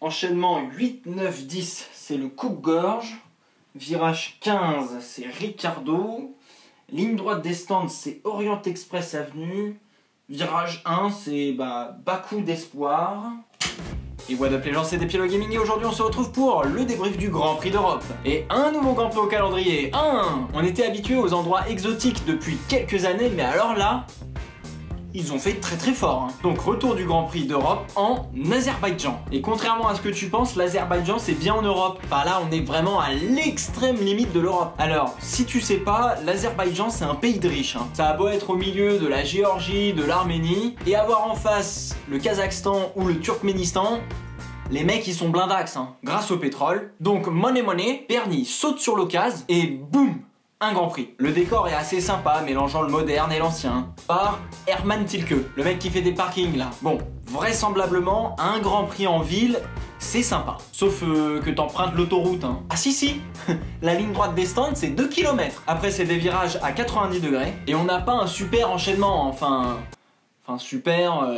Enchaînement 8, 9, 10, c'est le coupe-gorge. Virage 15, c'est Ricardo. Ligne droite des stands, c'est Orient Express Avenue. Virage 1, c'est Bakou d'Espoir. Et what up les gens, c'est Despielo Gaming et aujourd'hui on se retrouve pour le débrief du Grand Prix d'Europe. Et un nouveau Grand Prix au calendrier, On était habitué aux endroits exotiques depuis quelques années, mais alors là, ils ont fait très fort. Donc retour du Grand Prix d'Europe en Azerbaïdjan. Et contrairement à ce que tu penses, l'Azerbaïdjan c'est bien en Europe. Par là on est vraiment à l'extrême limite de l'Europe. Alors si tu sais pas, l'Azerbaïdjan c'est un pays de riches. Ça a beau être au milieu de la Géorgie, de l'Arménie, et avoir en face le Kazakhstan ou le Turkménistan, les mecs ils sont blindax grâce au pétrole. Donc money, Bernie saute sur l'occasion et boum, un Grand Prix. Le décor est assez sympa, mélangeant le moderne et l'ancien. Par Herman Tilke, le mec qui fait des parkings là. Bon, vraisemblablement, un Grand Prix en ville, c'est sympa. Sauf que t'empruntes l'autoroute. Ah si, la ligne droite des stands c'est 2 km. Après c'est des virages à 90 degrés. Et on n'a pas un super enchaînement, enfin super...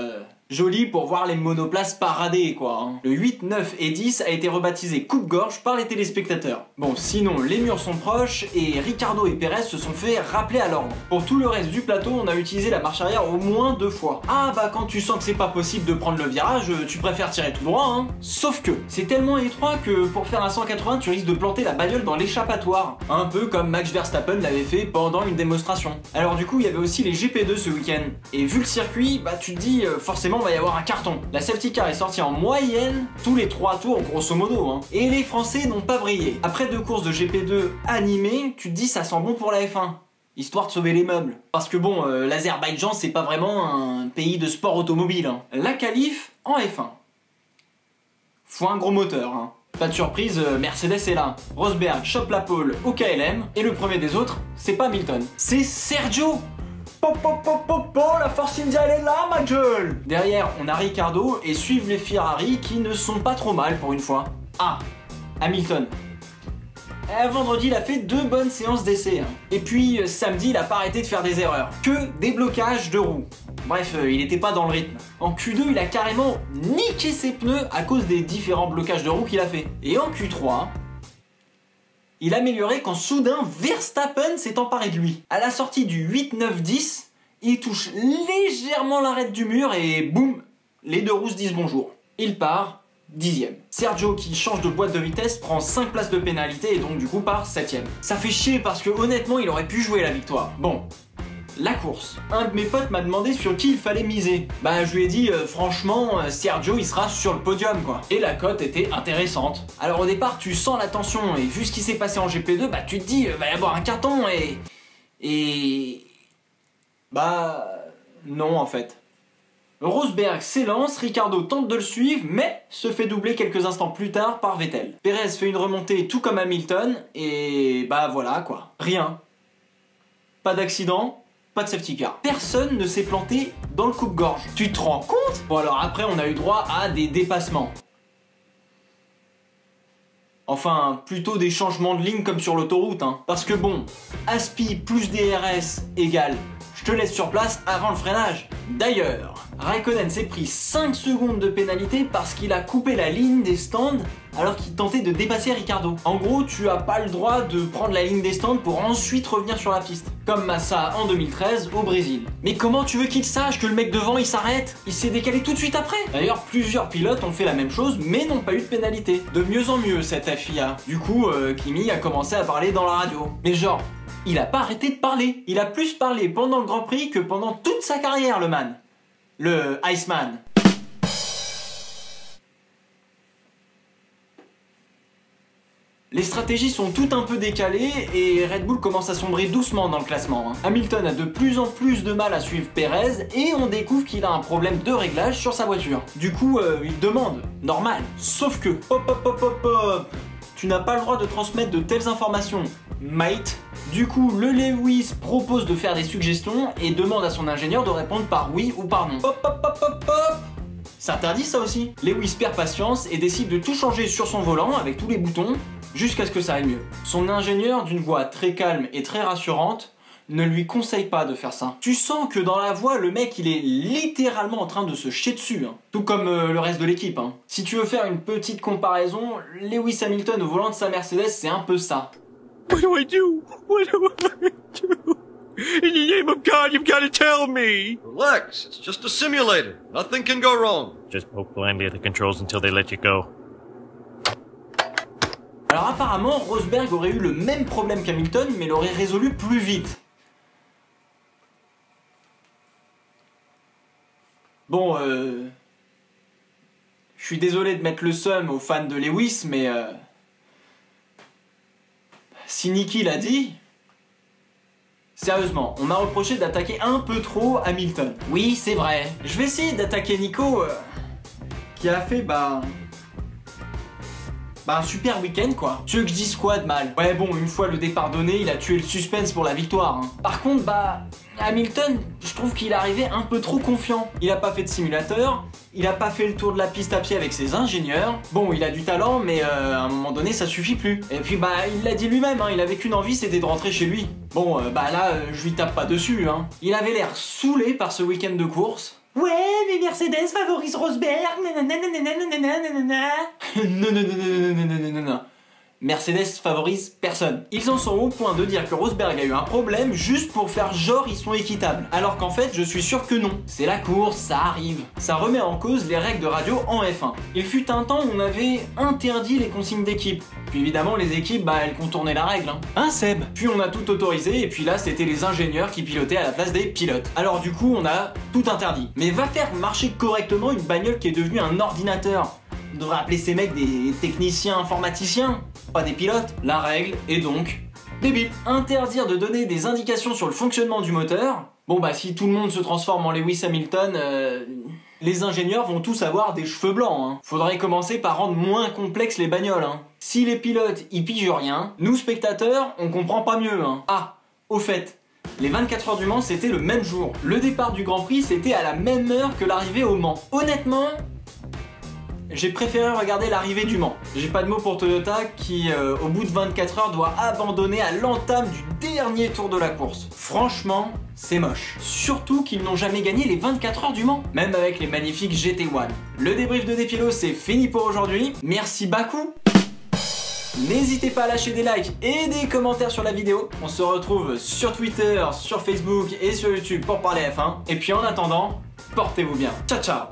joli pour voir les monoplaces parader quoi. Le 8, 9 et 10 a été rebaptisé coupe-gorge par les téléspectateurs. Bon sinon les murs sont proches et Ricardo et Perez se sont fait rappeler à l'ordre. Pour tout le reste du plateau on a utilisé la marche arrière au moins 2 fois. Ah quand tu sens que c'est pas possible de prendre le virage, tu préfères tirer tout droit Sauf que c'est tellement étroit que pour faire un 180 tu risques de planter la bagnole dans l'échappatoire. Un peu comme Max Verstappen l'avait fait pendant une démonstration. Alors du coup il y avait aussi les GP2 ce week-end. Et vu le circuit, tu te dis forcément va y avoir un carton. La safety car est sortie en moyenne tous les 3 tours grosso modo Et les Français n'ont pas brillé. Après 2 courses de GP2 animées, tu te dis ça sent bon pour la F1. Histoire de sauver les meubles. Parce que bon, l'Azerbaïdjan c'est pas vraiment un pays de sport automobile. La qualif en F1. Faut un gros moteur Pas de surprise, Mercedes est là. Rosberg chope la pole au KLM et le premier des autres, c'est pas Hamilton, c'est Sergio. La Force India elle est là ma gueule. Derrière on a Ricardo et suivent les Ferrari qui ne sont pas trop mal pour une fois. Hamilton. Vendredi il a fait 2 bonnes séances d'essai Et puis samedi il a pas arrêté de faire des erreurs. Que des blocages de roues. Bref, il était pas dans le rythme. En Q2 il a carrément niqué ses pneus à cause des différents blocages de roues qu'il a fait. Et en Q3... il a amélioré quand soudain Verstappen s'est emparé de lui. À la sortie du 8, 9, 10, il touche légèrement l'arête du mur et boum, les 2 roues se disent bonjour. Il part 10e. Sergio qui change de boîte de vitesse prend 5 places de pénalité et donc du coup part 7e. Ça fait chier parce que honnêtement il aurait pu jouer la victoire. Bon. La course. Un de mes potes m'a demandé sur qui il fallait miser. Je lui ai dit franchement Sergio il sera sur le podium quoi. Et la cote était intéressante. Alors au départ tu sens la tension et vu ce qui s'est passé en GP2 tu te dis va y avoir un carton et non en fait. Rosberg s'élance, Ricardo tente de le suivre mais se fait doubler quelques instants plus tard par Vettel. Perez fait une remontée tout comme Hamilton et voilà quoi. Rien. Pas d'accident. Pas de safety car. Personne ne s'est planté dans le coupe-gorge. Tu te rends compte? Bon alors après on a eu droit à des dépassements. Enfin, plutôt des changements de ligne comme sur l'autoroute Parce que bon, Aspi plus DRS égale je te laisse sur place avant le freinage. D'ailleurs, Raikkonen s'est pris 5 secondes de pénalité parce qu'il a coupé la ligne des stands alors qu'il tentait de dépasser Ricardo. En gros, tu as pas le droit de prendre la ligne des stands pour ensuite revenir sur la piste. Comme Massa en 2013 au Brésil. Mais comment tu veux qu'il sache que le mec devant il s'arrête? Il s'est décalé tout de suite après. D'ailleurs, plusieurs pilotes ont fait la même chose mais n'ont pas eu de pénalité. De mieux en mieux cette FIA. Du coup, Kimi a commencé à parler dans la radio. Mais genre... il a pas arrêté de parler. Il a plus parlé pendant le Grand Prix que pendant toute sa carrière, le man. Le Iceman. Les stratégies sont toutes un peu décalées et Red Bull commence à sombrer doucement dans le classement. Hamilton a de plus en plus de mal à suivre Perez et on découvre qu'il a un problème de réglage sur sa voiture. Du coup, il demande. Normal. Sauf que... hop. Tu n'as pas le droit de transmettre de telles informations, mate. Du coup, le Lewis propose de faire des suggestions et demande à son ingénieur de répondre par oui ou par non. Hop. C'est interdit ça aussi. Lewis perd patience et décide de tout changer sur son volant avec tous les boutons jusqu'à ce que ça aille mieux. Son ingénieur, d'une voix très calme et très rassurante, ne lui conseille pas de faire ça. Tu sens que dans la voix, le mec, il est littéralement en train de se chier dessus. Hein. Tout comme le reste de l'équipe. Hein. Si tu veux faire une petite comparaison, Lewis Hamilton au volant de sa Mercedes, c'est un peu ça. What do I do? What do I do? In the name of God, you've got to tell me! Relax, it's just a simulator. Nothing can go wrong. Just poke blindly at the controls until they let you go. Alors apparemment, Rosberg aurait eu le même problème qu'Hamilton, mais l'aurait résolu plus vite. Bon, je suis désolé de mettre le seum aux fans de Lewis, mais si Niki l'a dit... Sérieusement, on m'a reproché d'attaquer un peu trop Hamilton. Oui, c'est vrai. Je vais essayer d'attaquer Nico, qui a fait, un super week-end, quoi. Tu veux que je dise quoi de mal? Ouais, bon, une fois le départ donné, il a tué le suspense pour la victoire. Hein. Par contre, Hamilton, je trouve qu'il est arrivé un peu trop confiant. Il a pas fait de simulateur, il a pas fait le tour de la piste à pied avec ses ingénieurs. Bon, il a du talent, mais à un moment donné, ça suffit plus. Et puis, il l'a dit lui-même, hein, il avait qu'une envie, c'était de rentrer chez lui. Bon, là, je lui tape pas dessus, hein. Il avait l'air saoulé par ce week-end de course. Ouais, mais Mercedes favorise Rosberg, non. Mercedes favorise personne. Ils en sont au point de dire que Rosberg a eu un problème juste pour faire genre ils sont équitables. Alors qu'en fait, je suis sûr que non. C'est la course, ça arrive. Ça remet en cause les règles de radio en F1. Il fut un temps où on avait interdit les consignes d'équipe. Puis évidemment, les équipes, elles contournaient la règle. Hein, Seb? Puis on a tout autorisé, et puis là, c'était les ingénieurs qui pilotaient à la place des pilotes. Alors du coup, on a tout interdit. Mais va faire marcher correctement une bagnole qui est devenue un ordinateur. On devrait appeler ces mecs des techniciens informaticiens, pas des pilotes. La règle est donc débile. Interdire de donner des indications sur le fonctionnement du moteur. Bon si tout le monde se transforme en Lewis Hamilton, les ingénieurs vont tous avoir des cheveux blancs. Hein. Faudrait commencer par rendre moins complexes les bagnoles. Hein. Si les pilotes y pigent rien, nous spectateurs, on comprend pas mieux. Hein. Ah, au fait, les 24 heures du Mans c'était le même jour. Le départ du Grand Prix c'était à la même heure que l'arrivée au Mans. Honnêtement, j'ai préféré regarder l'arrivée du Mans. J'ai pas de mots pour Toyota qui, au bout de 24 heures, doit abandonner à l'entame du dernier tour de la course. Franchement, c'est moche. Surtout qu'ils n'ont jamais gagné les 24 heures du Mans, même avec les magnifiques GT1. Le débrief de Despielo, c'est fini pour aujourd'hui. Merci beaucoup. N'hésitez pas à lâcher des likes et des commentaires sur la vidéo. On se retrouve sur Twitter, sur Facebook et sur YouTube pour parler F1. Et puis en attendant, portez-vous bien. Ciao ciao.